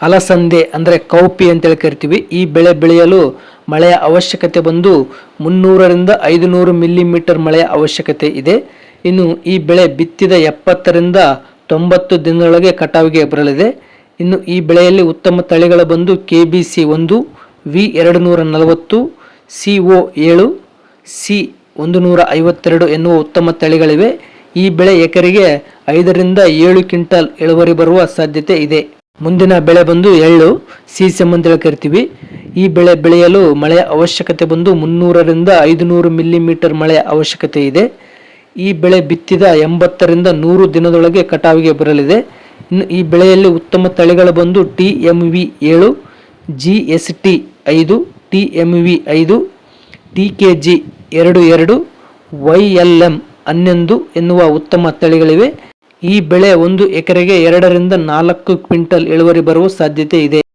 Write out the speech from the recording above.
ಅಲಸಂದೆ ಅಂದರೆ ಕೌಪಿ ಅಂತೇಳಿ ಕರಿತೀವಿ. ಈ ಬೆಳೆ ಬೆಳೆಯಲು ಮಳೆಯ ಅವಶ್ಯಕತೆ ಬಂದು 300ರಿಂದ 500 ಮಿಲಿಮೀಟರ್ ಮಳೆಯ ಅವಶ್ಯಕತೆ ಇದೆ. ಇನ್ನು ಈ ಬೆಳೆ ಬಿತ್ತಿದ 70ರಿಂದ 90 ದಿನದೊಳಗೆ ಕಟಾವಿಗೆ ಬರಲಿದೆ. ಇನ್ನು ಈ ಬೆಳೆಯಲ್ಲಿ ಉತ್ತಮ ತಳಿಗಳು ಬಂದು KBC 1, V240, CO7, C152 ಎನ್ನುವ ಉತ್ತಮ ತಳಿಗಳಿವೆ. ಈ ಬೆಳೆ ಎಕರೆಗೆ 5ರಿಂದ 7 ಕ್ವಿಂಟಲ್ ಇಳುವರಿ ಬರುವ ಸಾಧ್ಯತೆ ಇದೆ. ಮುಂದಿನ ಬೆಳೆ ಬಂದು ಎಳ್ಳು, ಸೀಸಮ್ ಅಂತೇಳಿ ಕರಿತೀವಿ. ಈ ಬೆಳೆ ಬೆಳೆಯಲು ಮಳೆಯ ಅವಶ್ಯಕತೆ ಬಂದು 300ರಿಂದ 500 ಮಿಲಿಮೀಟರ್ ಮಳೆಯ ಅವಶ್ಯಕತೆ ಇದೆ. ಈ ಬೆಳೆ ಬಿತ್ತಿದ 80ರಿಂದ 100 ದಿನದೊಳಗೆ ಕಟಾವಿಗೆ ಬರಲಿದೆ. ಇನ್ನು ಈ ಬೆಳೆಯಲ್ಲಿ ಉತ್ತಮ ತಳಿಗಳು ಬಂದು TMV7, GST5, TMV5, TKG22, YLM11 ಎನ್ನುವ ಉತ್ತಮ ತಳಿಗಳಿವೆ. ಈ ಬೆಳೆ ಒಂದು ಎಕರೆಗೆ 2ರಿಂದ 4 ಕ್ವಿಂಟಲ್ ಇಳುವರಿ ಬರುವ ಸಾಧ್ಯತೆ ಇದೆ.